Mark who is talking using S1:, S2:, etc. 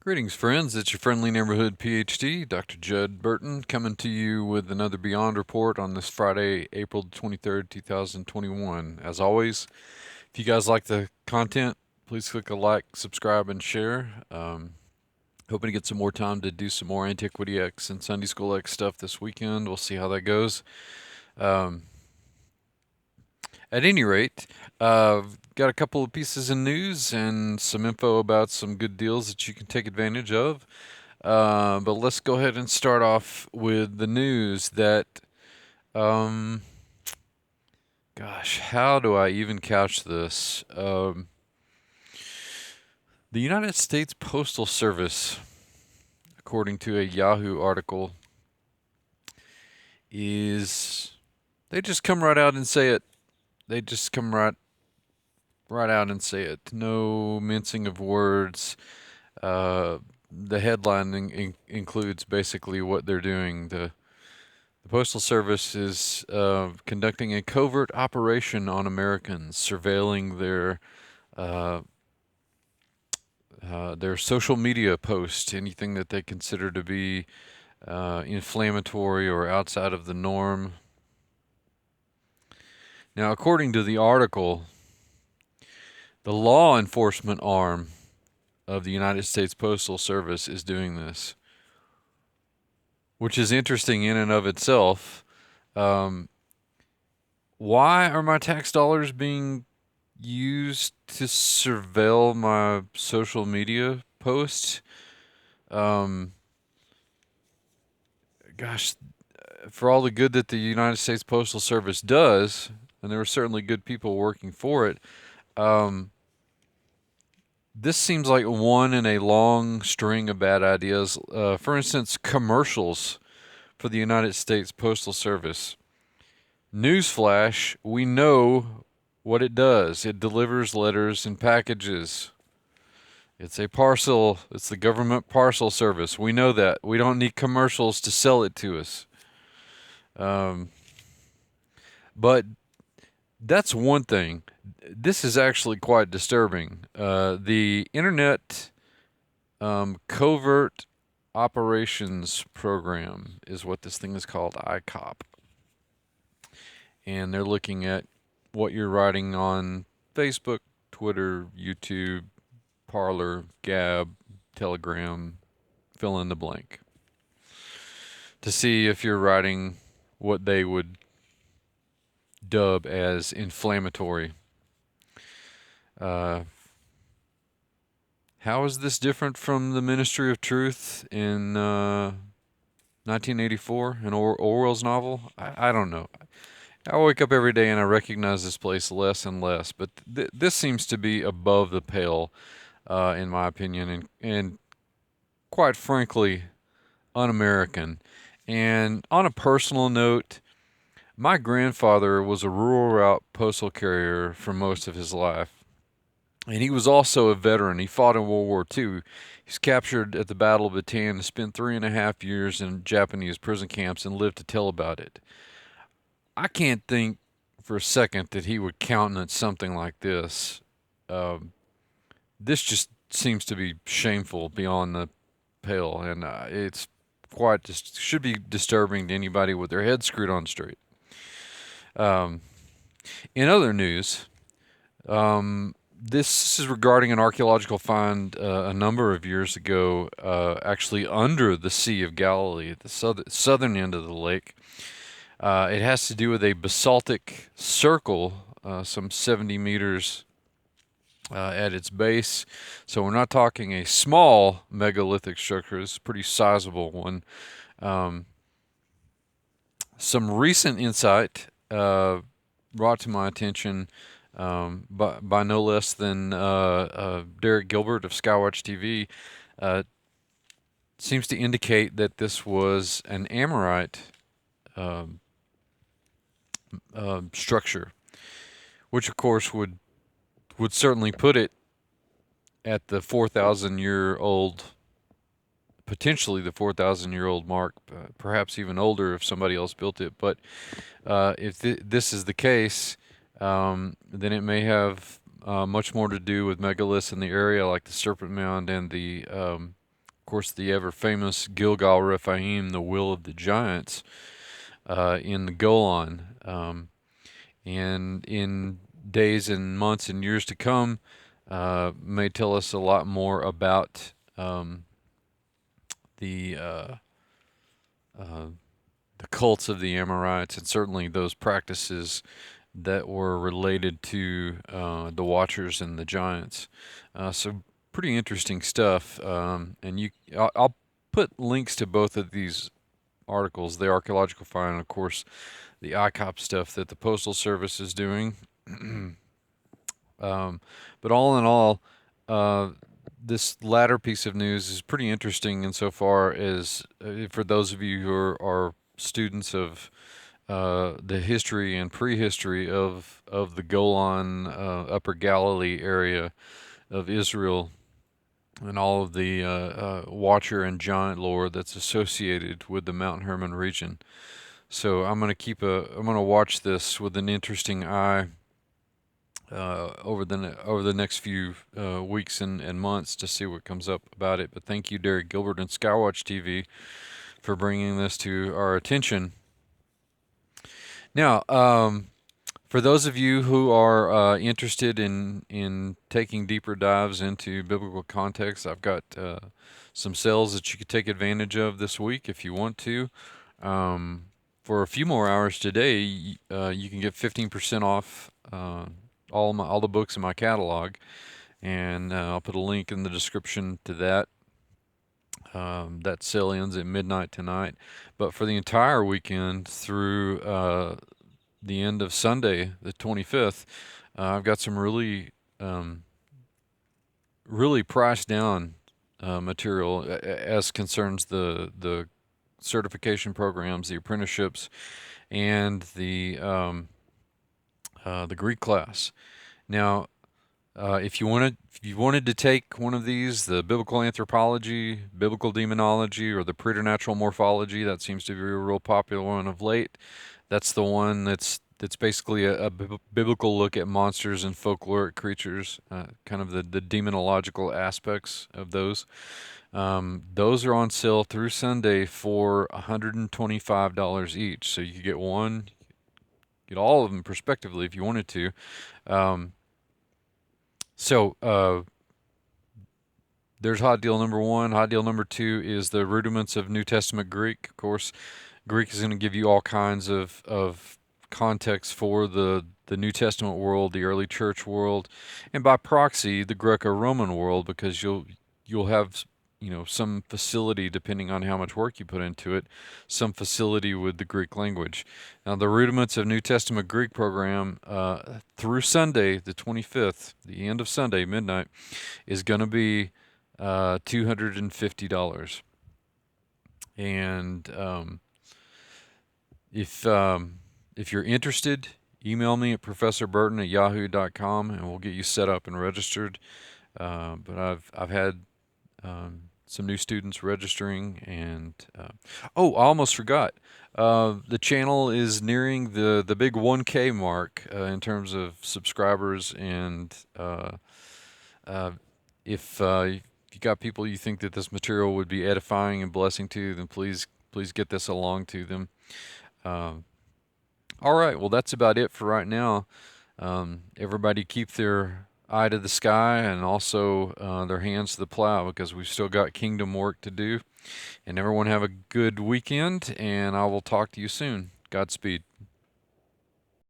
S1: Greetings, friends. It's your friendly neighborhood PhD, Dr. Judd Burton, coming to you with another Beyond report on this Friday, April 23rd, 2021. As always, if you guys like the content, please click a like, subscribe, and share. Hoping to get some more time to do some more Antiquity X and Sunday School X stuff this weekend. We'll see how that goes. Um, at any rate, got a couple of pieces of news and some info about some good deals that you can take advantage of. But let's go ahead and start off with the news that, um, gosh, how do I even couch this? The United States Postal Service, according to a Yahoo article, they just come right out and say it. They just come right out and say it. No mincing of words. The headline includes basically what they're doing. The Postal Service is conducting a covert operation on Americans, surveilling uh, their social media posts, anything that they consider to be inflammatory or outside of the norm. Now, according to the article, the law enforcement arm of the United States Postal Service is doing this, which is interesting in and of itself. Um, why are my tax dollars being used to surveil my social media posts? Um, gosh, for all the good that the United States Postal Service does, and there are certainly good people working for it, um, this seems like one in a long string of bad ideas. For instance, commercials for the United States Postal Service. Newsflash, we know what it does. It delivers letters and packages. It's the government parcel service. We know that. We don't need commercials to sell it to us. Um, but that's one thing. This is actually quite disturbing. The Internet Covert Operations Program is what this thing is called, ICOP. And they're looking at what you're writing on Facebook, Twitter, YouTube, Parler, Gab, Telegram, fill in the blank, to see if you're writing what they would dub as inflammatory. Uh, how is this different from the Ministry of Truth in 1984, in Orwell's novel? I don't know. I wake up every day and I recognize this place less and less, but this seems to be above the pale, in my opinion, and quite frankly, un-American. And on a personal note, my grandfather was a rural route postal carrier for most of his life. And he was also a veteran. He fought in World War II. He was captured at the Battle of Bataan and spent 3.5 years in Japanese prison camps and lived to tell about it. I can't think for a second that he would countenance something like this. Um, this just seems to be shameful beyond the pale, and it's quite just should be disturbing to anybody with their head screwed on straight. Um, in other news, this is regarding an archaeological find a number of years ago, actually under the Sea of Galilee, at the southern end of the lake. It has to do with a basaltic circle, some 70 meters at its base. So we're not talking a small megalithic structure. It's a pretty sizable one. Um, some recent insight brought to my attention by no less than Derek Gilbert of Skywatch TV seems to indicate that this was an Amorite um, structure, which of course would certainly put it at the 4,000-year-old, potentially the 4,000-year-old mark, perhaps even older if somebody else built it. But if this is the case, then it may have much more to do with megaliths in the area, like the Serpent Mound and the course, the ever-famous Gilgal Rephaim, the Will of the Giants, in the Golan. And in days and months and years to come, may tell us a lot more about the uh, uh, the cults of the Amorites, and certainly those practices that were related to the Watchers and the Giants. So pretty interesting stuff. And I'll put links to both of these articles, the archaeological find, and of course the ICOP stuff that the Postal Service is doing. But all in all, uh, this latter piece of news is pretty interesting insofar as, for those of you who are students of the history and prehistory of the Golan, Upper Galilee area of Israel, and all of the Watcher and Giant lore that's associated with the Mount Hermon region. So I'm gonna watch this with an interesting eye over the next few weeks and months to see what comes up about it. But thank you, Derek Gilbert and Skywatch TV, for bringing this to our attention. Now, for those of you who are interested in taking deeper dives into biblical context, I've got some sales that you could take advantage of this week if you want to. For a few more hours today, you can get 15% off all the books in my catalog, and I'll put a link in the description to that. That sale ends at midnight tonight, but for the entire weekend through the end of Sunday, the 25th, I've got some really priced down material as concerns the certification programs, the apprenticeships, and the Greek class. Now, if you wanted to take one of these, the Biblical Anthropology, Biblical Demonology, or the Preternatural Morphology, that seems to be a real popular one of late. That's the one that's basically a biblical look at monsters and folkloric creatures, kind of the demonological aspects of those. Those are on sale through Sunday for $125 each. So you could get one, get all of them prospectively if you wanted to. There's hot deal number one. Hot deal number two is the Rudiments of New Testament Greek. Of course, Greek is going to give you all kinds of context for the New Testament world, the early church world, and by proxy, the Greco-Roman world, because you'll have some facility, depending on how much work you put into it, some facility with the Greek language. Now, the Rudiments of New Testament Greek program through Sunday, the 25th, the end of Sunday, midnight, is going to be $250. And if you're interested, email me at professorburton@yahoo.com, and we'll get you set up and registered. But I've had some new students registering, and I almost forgot. The channel is nearing the big 1K mark in terms of subscribers, and if you got people you think that this material would be edifying and blessing to, then please get this along to them. All right, well, that's about it for right now. Everybody keep their eye to the sky and also their hands to the plow, because we've still got kingdom work to do. And everyone have a good weekend, and I will talk to you soon. Godspeed.